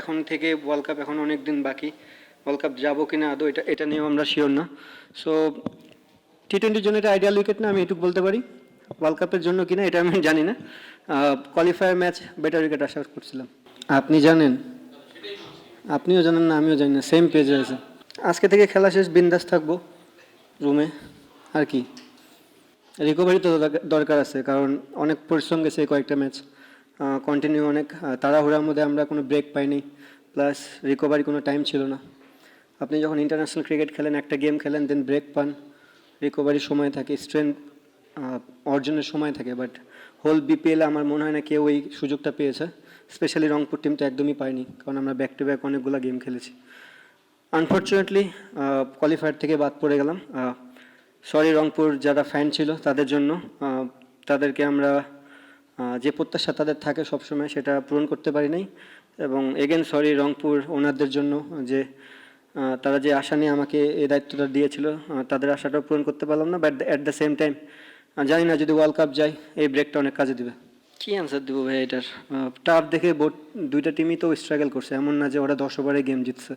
এখন থেকে world cup এখন অনেক দিন বাকি, ওয়ার্ল্ড কাপ যাবো কিনা আদৌ এটা এটা নিয়েও আমরা শিওর না। সো টি-20-র জন্য এটা আইডিয়াল উইকেট না, আমি এটুকু বলতে পারি। ওয়ার্ল্ড কাপের জন্য কিনা এটা আমি জানি না। কোয়ালিফায়ার ম্যাচ বেটার উইকেট আশা করছিলাম। আপনি জানেন, আপনিও জানেন না, আমিও জানি না, সেম পেজে আছে। আজকে থেকে খেলা শেষ, বিন্দাস থাকবো রুমে, আর কি। রিকভারি তো দরকার আছে, কারণ অনেক পরিশ্রম গেছে কয়েকটা ম্যাচ কন্টিনিউ, অনেক তাড়াহুড়ার মধ্যে আমরা কোনো ব্রেক পাইনি, প্লাস রিকভারি কোনো টাইম ছিল না। আপনি যখন ইন্টারন্যাশনাল ক্রিকেট খেলেন, একটা গেম খেলেন, দেন ব্রেক পান, রিকভারির সময় থাকে, স্ট্রেংথ অর্জনের সময় থাকে, বাট হোল বিপিএলে আমার মনে হয় না কেউ এই সুযোগটা পেয়েছে। স্পেশালি রংপুর টিম তো একদমই পায়নি, কারণ আমরা ব্যাক টু ব্যাক অনেকগুলো গেম খেলেছি। আনফর্চুনেটলি কোয়ালিফায়ার থেকে বাদ পড়ে গেলাম। সরি রংপুর যারা ফ্যান ছিল তাদের জন্য, তাদেরকে আমরা যে প্রত্যাশা তাদের থাকে সবসময় সেটা পূরণ করতে পারি নাই। এবং এগেন সরি রংপুর ওনারদের জন্য, যে তারা যে আশা নিয়ে আমাকে এই দায়িত্বটা দিয়েছিল, তাদের আশাটাও পূরণ করতে পারলাম না। But at the same time জানি না, যদি ওয়ার্ল্ড কাপ যায় এই ব্রেকটা অনেক কাজে দেবে। কী অ্যান্সার দেবো ভাই এটার? টাফ দেখে দুইটা টিমই তো স্ট্রাগল করছে, এমন না যে ওরা 10 ওভারে গেম জিতছে,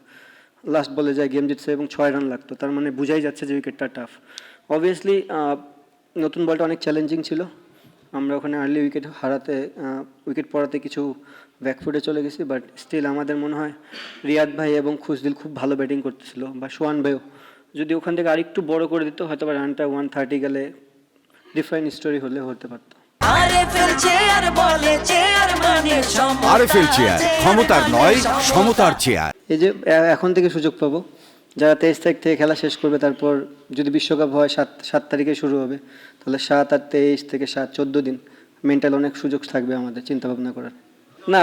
লাস্ট বলে যায় গেম জিতছে এবং 6 রান লাগতো, তার মানে বোঝাই যাচ্ছে যে উইকেটটা টাফ। অবভিয়াসলি নতুন বলটা অনেক চ্যালেঞ্জিং ছিল, আমরা ওখানে আর্লি উইকেট হারাতে, উইকেট পড়াতে কিছু ব্যাকফুটে চলে গেছি, বাট স্টিল আমাদের মনে হয় রিয়াদ ভাই এবং খুশদিল খুব ভালো ব্যাটিং করতেছিল, বা সোহান ভাইও যদি ওখান থেকে আরেকটু বড় করে দিত, হয়তো বা রানটা 130 গেলে ডিফারেন্ট স্টোরি হলে হতে পারতো। আরএফএল চেয়ার, ক্ষমতার নয় সমতার চেয়ার। এই যে এখন থেকে সুযোগ পাবো, যারা 23 তারিখ থেকে খেলা শেষ করবে, তারপর যদি বিশ্বকাপ হয় 7 তারিখে শুরু হবে, তাহলে 7 আর 23 থেকে 7 14 দিন মেন্টাল অনেক সুযোগ থাকবে আমাদের চিন্তা ভাবনা করার। না,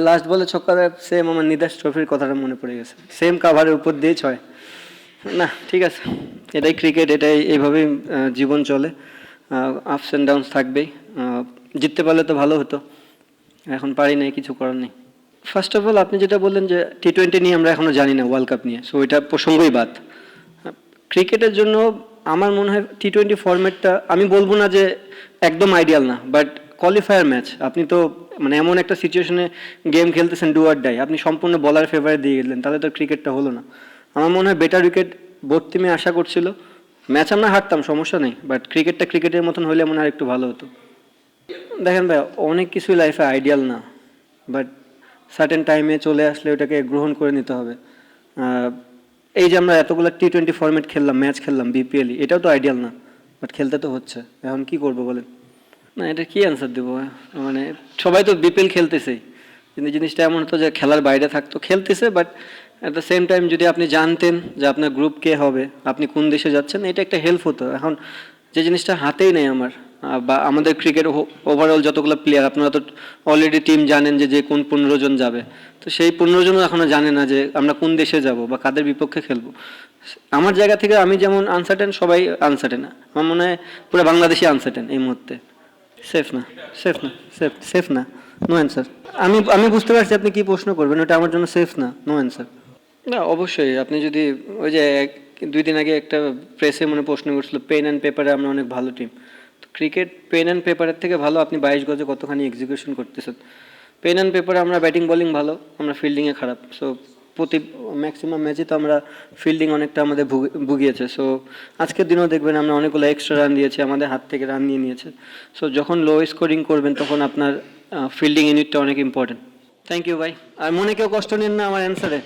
লাস্ট বলে ছক্কা, সেম আমার নিদাস ট্রফির কথাটা মনে পড়ে গেছে, সেম কাভারের উপর দিয়ে 6। না ঠিক আছে, এটাই ক্রিকেট, এটাই এইভাবেই জীবন চলে, আপস অ্যান্ড ডাউনস থাকবেই। জিততে পারলে তো ভালো হতো, এখন পারি নাই, কিছু করার নেই। ফার্স্ট অফ অল আপনি যেটা বললেন যে টি-20 নিয়ে আমরা এখনও জানি না, ওয়ার্ল্ড কাপ নিয়ে, সো এটা প্রসঙ্গই বাদ। ক্রিকেটের জন্য আমার মনে হয় টি-20 ফরম্যাটটা, আমি বলবো না যে একদম আইডিয়াল না, বাট কোয়ালিফায়ার ম্যাচ আপনি তো মানে এমন একটা সিচুয়েশনে গেম খেলতেছেন, ডু অর ডাই, আপনি সম্পূর্ণ বলার ফেভারে দিয়ে গেলেন, তাহলে তো ক্রিকেটটা হলো না। আমার মনে হয় বেটার উইকেট বোর্ড টিমে আশা করছিল, ম্যাচ আমরা হারতাম সমস্যা নেই, বাট ক্রিকেটটা ক্রিকেটের মতন হলে মনে হয় একটু ভালো হতো। দেখেন ভাই, অনেক কিছুই লাইফে আইডিয়াল না, বাট সার্টেন টাইমে চলে আসলে ওটাকে গ্রহণ করে নিতে হবে। এই যে আমরা এতগুলো টি-20 ফরম্যাট খেললাম, ম্যাচ খেললাম বিপিএলই, এটাও তো আইডিয়াল না, বাট খেলতে তো হচ্ছে, এখন কি করবো বলেন? না, এটা কি অ্যান্সার দেবো? মানে সবাই তো বিপিএল খেলতেছেই, কিন্তু জিনিসটা এমন হতো যে খেলার বাইরে থাকতো, খেলতেছে, but at the same time যদি আপনি জানতেন যে আপনার গ্রুপ কে হবে, আপনি কোন দেশে যাচ্ছেন, এটা একটা হেল্প হতো। এখন যে জিনিসটা হাতেই নেই আমার, বা আমাদের ক্রিকেট ওভারঅল যতগুলো প্লেয়ার, আপনারা তো অলরেডি টিম জানেন যে কোন 15 জন যাবে, তো সেই 15 জনও এখনও জানে না যে আমরা কোন দেশে যাব বা কাদের বিপক্ষে খেলবো। আমার জায়গা থেকে আমি যেমন আনসার্টেন, সবাই আনসার্টেন। আমার মনে হয় পুরো বাংলাদেশই আনসার্টেন এই মুহূর্তে। সেফ না, সেফ না, সেফ সেফ না, নো অ্যান্সার। আমি আমি বুঝতে পারছি আপনি কি প্রশ্ন করবেন, ওটা আমার জন্য সেফ না, নো অ্যান্সার। না অবশ্যই, আপনি যদি ওই যে 2 দিন আগে একটা প্রেসে মনে প্রশ্ন করছিল, পেন অ্যান্ড পেপারে আমরা অনেক ভালো টিম। তো ক্রিকেট পেন অ্যান্ড পেপারের থেকে ভালো আপনি 22 গজে কতখানি এক্সিকিউশন করতেছেন। পেন অ্যান্ড পেপারে আমরা ব্যাটিং বোলিং ভালো, আমরা ফিল্ডিংয়ে খারাপ। সো ম্যাক্সিমাম ম্যাচই তো আমরা ফিল্ডিং অনেকটা আমাদের ভুগিয়েছে। সো আজকের দিনেও দেখবেন আমরা অনেকগুলো এক্সট্রা রান দিয়েছি, আমাদের হাত থেকে রান নিয়ে নিয়েছে। সো যখন লো স্কোরিং করবেন তখন আপনার ফিল্ডিং ইউনিটটা অনেক ইম্পর্টেন্ট। থ্যাংক ইউ ভাই, আর মনে কেউ কষ্ট নেন না আমার অ্যান্সারে।